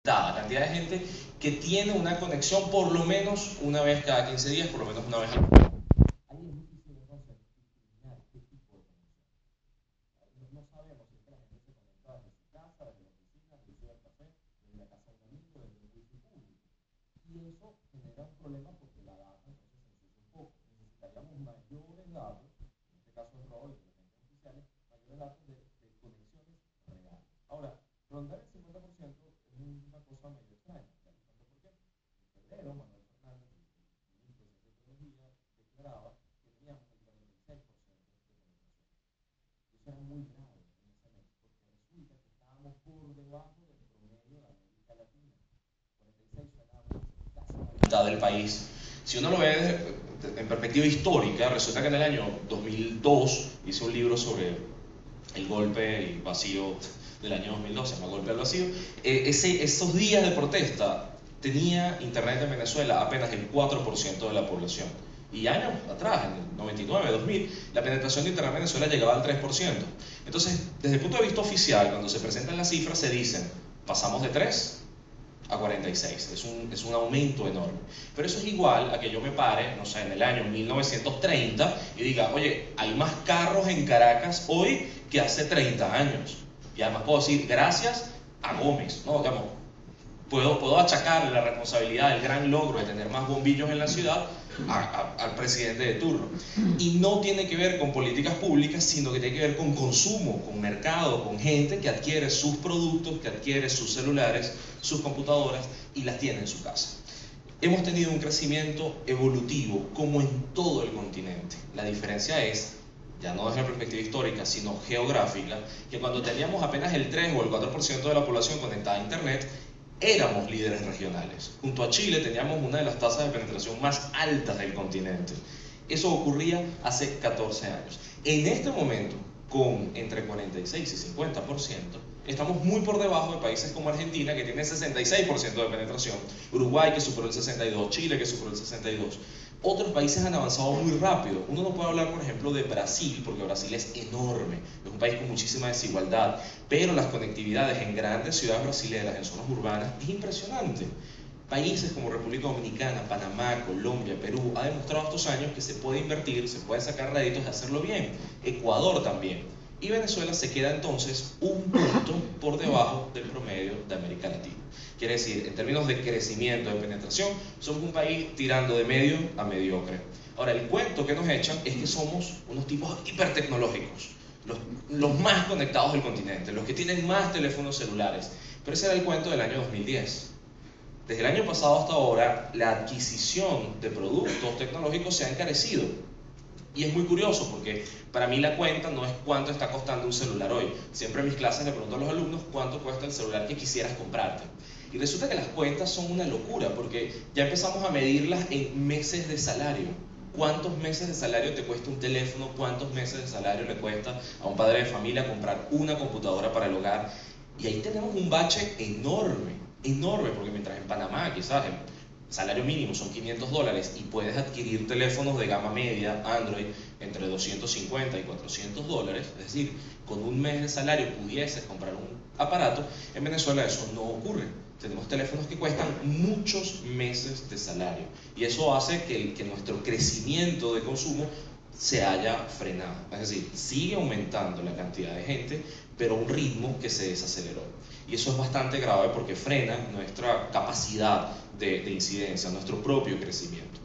La cantidad de gente que tiene una conexión por lo menos una vez cada 15 días, por lo menos una vez al mes. Ahí es difícil entonces discriminar qué tipo de conexión. No sabemos si es que la gente se conecta desde su casa, desde la oficina, desde el café, desde la casa de un amigo, desde el wifi público. Y eso genera un problema porque la data entonces se ensucia un poco. Necesitaríamos mayores datos, en este caso es RAW, inteligencias artificiales, mayores datos de conexiones reales. Ahora, rondar el 50% es una cosa medio extraña. ¿Te das cuenta por qué? En febrero, Manuel Fernández, el ministro de Tecnología, declaraba que teníamos el 46% de penetración. Y eso era muy grave en ese mes, porque resulta que estábamos por debajo del promedio de América Latina. 46 suena mucho, casi la mitad del país. Si uno lo ve en perspectiva histórica, resulta que en el año 2002 hice un libro sobre el golpe y vacío del año 2012, el golpe al vacío. Esos días de protesta tenía internet en Venezuela apenas el 4% de la población. Y años atrás, en el 99, 2000, la penetración de internet en Venezuela llegaba al 3%. Entonces, desde el punto de vista oficial, cuando se presentan las cifras, se dicen, pasamos de 3 a 46, es un aumento enorme. Pero eso es igual a que yo me pare, no sé, en el año 1930 y diga, oye, hay más carros en Caracas hoy que hace 30 años. Y además puedo decir, gracias a Gómez, ¿no? Digamos, puedo achacarle la responsabilidad del gran logro de tener más bombillos en la ciudad al presidente de turno. Y no tiene que ver con políticas públicas, sino que tiene que ver con consumo, con mercado, con gente que adquiere sus productos, que adquiere sus celulares, sus computadoras y las tiene en su casa. Hemos tenido un crecimiento evolutivo como en todo el continente. La diferencia es, ya no desde la perspectiva histórica, sino geográfica, que cuando teníamos apenas el 3 o el 4% de la población conectada a Internet, éramos líderes regionales. Junto a Chile teníamos una de las tasas de penetración más altas del continente. Eso ocurría hace 14 años. En este momento, con entre 46 y 50%, estamos muy por debajo de países como Argentina, que tiene 66% de penetración, Uruguay, que superó el 62%, Chile, que superó el 62%. Otros países han avanzado muy rápido. Uno no puede hablar, por ejemplo, de Brasil, porque Brasil es enorme, es un país con muchísima desigualdad, pero las conectividades en grandes ciudades brasileñas, en zonas urbanas, es impresionante. Países como República Dominicana, Panamá, Colombia, Perú, ha demostrado estos años que se puede invertir, se puede sacar réditos de hacerlo bien. Ecuador también. Y Venezuela se queda entonces un punto por debajo del promedio de América Latina. Quiere decir, en términos de crecimiento, de penetración, somos un país tirando de medio a mediocre. Ahora, el cuento que nos echan es que somos unos tipos hipertecnológicos, los más conectados del continente, los que tienen más teléfonos celulares. Pero ese era el cuento del año 2010. Desde el año pasado hasta ahora, la adquisición de productos tecnológicos se ha encarecido. Y es muy curioso porque para mí la cuenta no es cuánto está costando un celular hoy. Siempre en mis clases le pregunto a los alumnos cuánto cuesta el celular que quisieras comprarte. Y resulta que las cuentas son una locura porque ya empezamos a medirlas en meses de salario. ¿Cuántos meses de salario te cuesta un teléfono? ¿Cuántos meses de salario le cuesta a un padre de familia comprar una computadora para el hogar? Y ahí tenemos un bache enorme, enorme, porque mientras en Panamá quizás el salario mínimo son $500 y puedes adquirir teléfonos de gama media, Android, entre $250 y $400, es decir, con un mes de salario pudieses comprar un aparato, en Venezuela eso no ocurre. Tenemos teléfonos que cuestan muchos meses de salario y eso hace que nuestro crecimiento de consumo se haya frenado. Es decir, sigue aumentando la cantidad de gente, pero a un ritmo que se desaceleró. Y eso es bastante grave porque frena nuestra capacidad de incidencia, nuestro propio crecimiento.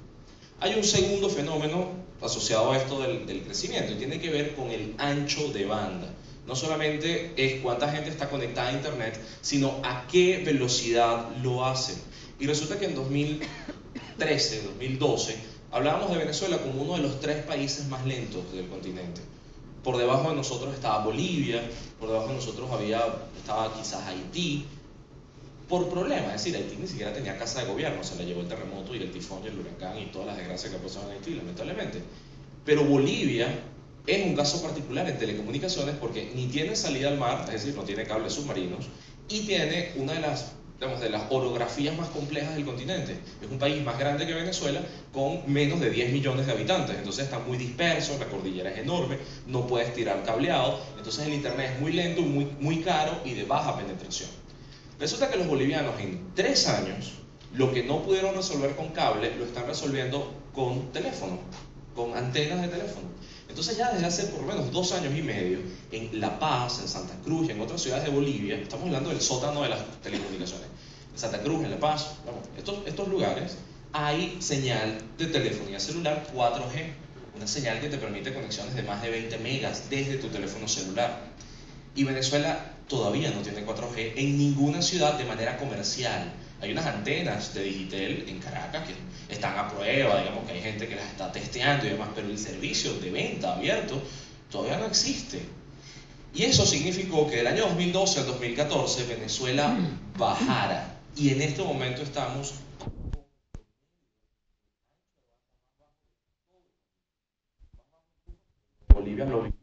Hay un segundo fenómeno asociado a esto del crecimiento y tiene que ver con el ancho de banda. No solamente es cuánta gente está conectada a Internet, sino a qué velocidad lo hacen. Y resulta que en 2013, 2012, hablábamos de Venezuela como uno de los 3 países más lentos del continente. Por debajo de nosotros estaba Bolivia, por debajo de nosotros estaba quizás Haití, por problemas, es decir, Haití ni siquiera tenía casa de gobierno, se la llevó el terremoto y el tifón y el huracán y todas las desgracias que pasaron en Haití, lamentablemente. Pero Bolivia es un caso particular en telecomunicaciones porque ni tiene salida al mar, es decir, no tiene cables submarinos, y tiene una de las, digamos, de las orografías más complejas del continente. Es un país más grande que Venezuela con menos de 10 millones de habitantes, entonces está muy disperso, la cordillera es enorme, no puedes tirar cableado, entonces el internet es muy lento, muy caro y de baja penetración. Resulta que los bolivianos en 3 años, lo que no pudieron resolver con cable, lo están resolviendo con teléfono, con antenas de teléfono. Entonces ya desde hace por lo menos 2 años y medio, en La Paz, en Santa Cruz y en otras ciudades de Bolivia, estamos hablando del sótano de las telecomunicaciones, en Santa Cruz, en La Paz, vamos, estos lugares, hay señal de telefonía celular 4G, una señal que te permite conexiones de más de 20 megas desde tu teléfono celular. Y Venezuela todavía no tiene 4G en ninguna ciudad de manera comercial. Hay unas antenas de Digitel en Caracas que están a prueba, digamos que hay gente que las está testeando y demás, pero el servicio de venta abierto todavía no existe. Y eso significó que del año 2012 al 2014 Venezuela bajara. Y en este momento estamos... Bolivia lo